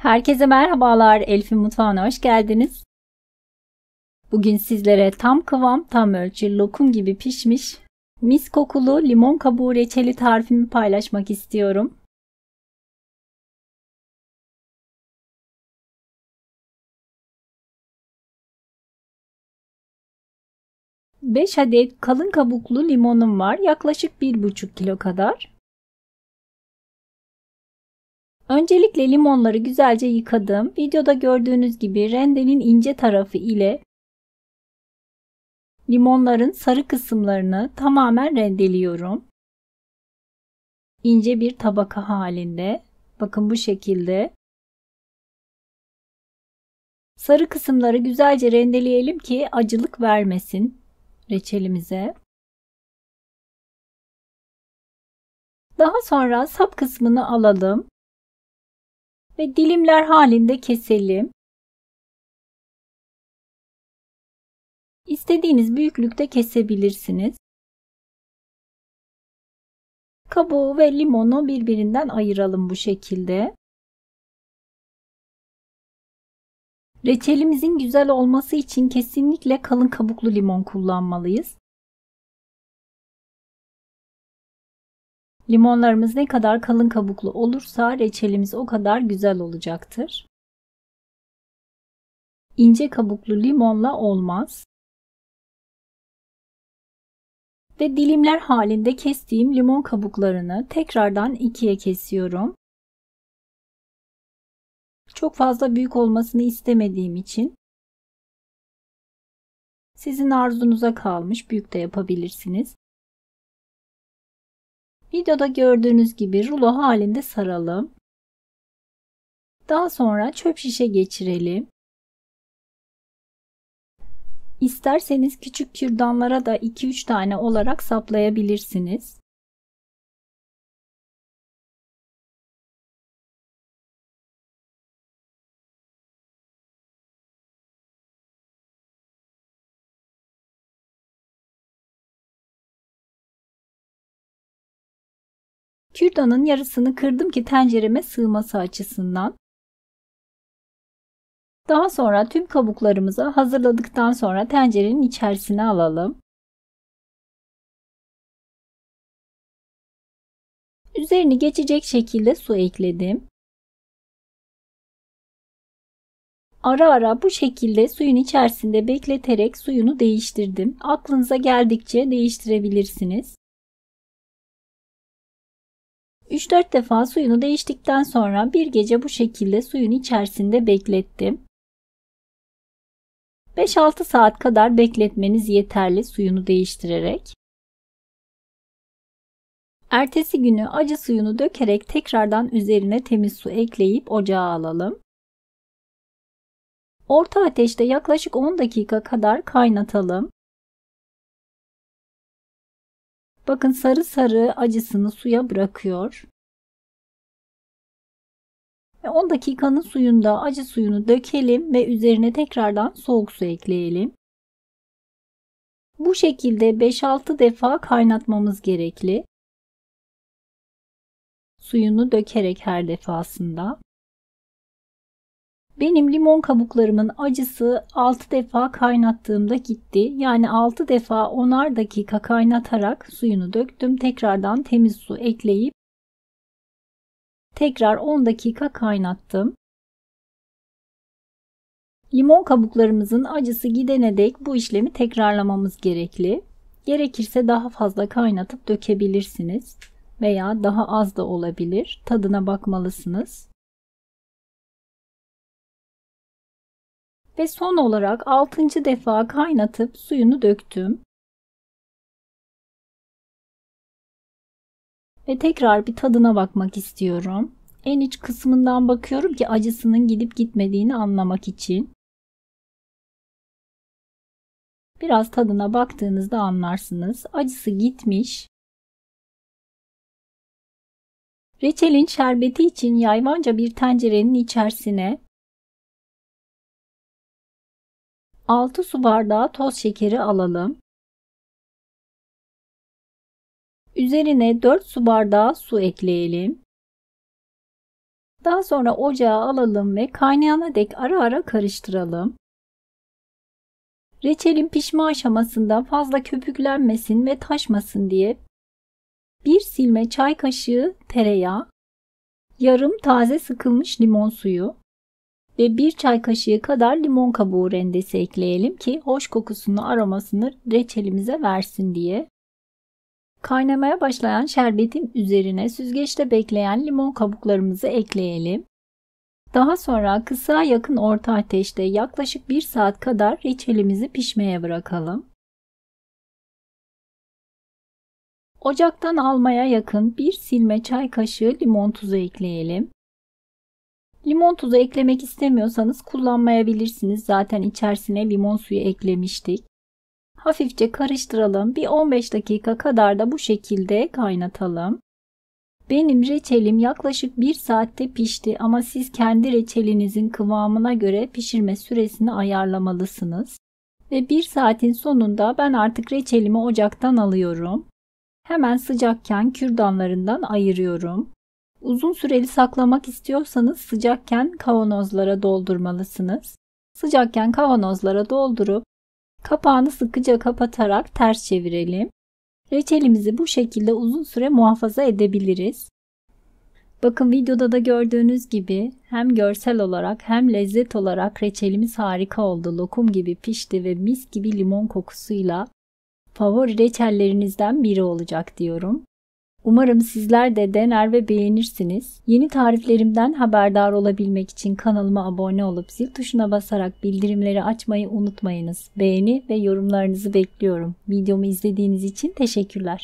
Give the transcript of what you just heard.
Herkese merhabalar. Elif'in mutfağına hoş geldiniz. Bugün sizlere tam kıvam, tam ölçü, lokum gibi pişmiş, mis kokulu limon kabuğu reçeli tarifimi paylaşmak istiyorum. Beş adet kalın kabuklu limonum var. Yaklaşık 1,5 kilo kadar. Öncelikle limonları güzelce yıkadım. Videoda gördüğünüz gibi rendenin ince tarafı ile limonların sarı kısımlarını tamamen rendeliyorum. İnce bir tabaka halinde. Bakın bu şekilde. Sarı kısımları güzelce rendeleyelim ki acılık vermesin reçelimize. Daha sonra sap kısmını alalım ve dilimler halinde keselim. İstediğiniz büyüklükte kesebilirsiniz. Kabuğu ve limonu birbirinden ayıralım bu şekilde. Reçelimizin güzel olması için kesinlikle kalın kabuklu limon kullanmalıyız. Limonlarımız ne kadar kalın kabuklu olursa reçelimiz o kadar güzel olacaktır. İnce kabuklu limonla olmaz. Ve dilimler halinde kestiğim limon kabuklarını tekrardan ikiye kesiyorum. Çok fazla büyük olmasını istemediğim için sizin arzunuza kalmış, büyük de yapabilirsiniz. Videoda gördüğünüz gibi rulo halinde saralım. Daha sonra çöp şişe geçirelim. İsterseniz küçük kürdanlara da 2-3 tane olarak saplayabilirsiniz. Kürdanın yarısını kırdım ki tencereme sığması açısından. Daha sonra tüm kabuklarımızı hazırladıktan sonra tencerenin içerisine alalım. Üzerini geçecek şekilde su ekledim. Ara ara bu şekilde suyun içerisinde bekleterek suyunu değiştirdim. Aklınıza geldikçe değiştirebilirsiniz. 3-4 defa suyunu değiştikten sonra bir gece bu şekilde suyun içerisinde beklettim. 5-6 saat kadar bekletmeniz yeterli suyunu değiştirerek. Ertesi günü acı suyunu dökerek tekrardan üzerine temiz su ekleyip ocağa alalım. Orta ateşte yaklaşık 10 dakika kadar kaynatalım. Bakın sarı sarı acısını suya bırakıyor. Ve 10 dakikanın suyunda acı suyunu dökelim ve üzerine tekrardan soğuk su ekleyelim. Bu şekilde 5-6 defa kaynatmamız gerekli. Suyunu dökerek her defasında. Benim limon kabuklarımın acısı 6 defa kaynattığımda gitti. Yani 6 defa 10'ar dakika kaynatarak suyunu döktüm. Tekrardan temiz su ekleyip tekrar 10 dakika kaynattım. Limon kabuklarımızın acısı gidene dek bu işlemi tekrarlamamız gerekli. Gerekirse daha fazla kaynatıp dökebilirsiniz veya daha az da olabilir. Tadına bakmalısınız. Ve son olarak 6. defa kaynatıp suyunu döktüm. Ve tekrar bir tadına bakmak istiyorum. En iç kısmından bakıyorum ki acısının gidip gitmediğini anlamak için. Biraz tadına baktığınızda anlarsınız. Acısı gitmiş. Reçelin şerbeti için yayvanca bir tencerenin içerisine 6 su bardağı toz şekeri alalım. Üzerine 4 su bardağı su ekleyelim. Daha sonra ocağa alalım ve kaynayana dek ara ara karıştıralım. Reçelin pişme aşamasında fazla köpüklenmesin ve taşmasın diye 1 silme çay kaşığı tereyağı, yarım taze sıkılmış limon suyu ve 1 çay kaşığı kadar limon kabuğu rendesi ekleyelim ki hoş kokusunu, aromasını reçelimize versin diye. Kaynamaya başlayan şerbetin üzerine süzgeçte bekleyen limon kabuklarımızı ekleyelim. Daha sonra kısığa yakın orta ateşte yaklaşık 1 saat kadar reçelimizi pişmeye bırakalım. Ocaktan almaya yakın 1 silme çay kaşığı limon tuzu ekleyelim. Limon tuzu eklemek istemiyorsanız kullanmayabilirsiniz. Zaten içerisine limon suyu eklemiştik. Hafifçe karıştıralım. Bir 15 dakika kadar da bu şekilde kaynatalım. Benim reçelim yaklaşık 1 saatte pişti ama siz kendi reçelinizin kıvamına göre pişirme süresini ayarlamalısınız. Ve 1 saatin sonunda ben artık reçelimi ocaktan alıyorum. Hemen sıcakken kürdanlarından ayırıyorum. Uzun süreli saklamak istiyorsanız sıcakken kavanozlara doldurmalısınız. Sıcakken kavanozlara doldurup kapağını sıkıca kapatarak ters çevirelim. Reçelimizi bu şekilde uzun süre muhafaza edebiliriz. Bakın videoda da gördüğünüz gibi hem görsel olarak hem lezzet olarak reçelimiz harika oldu. Lokum gibi pişti ve mis gibi limon kokusuyla favori reçellerinizden biri olacak diyorum. Umarım sizler de dener ve beğenirsiniz. Yeni tariflerimden haberdar olabilmek için kanalıma abone olup zil tuşuna basarak bildirimleri açmayı unutmayınız. Beğeni ve yorumlarınızı bekliyorum. Videomu izlediğiniz için teşekkürler.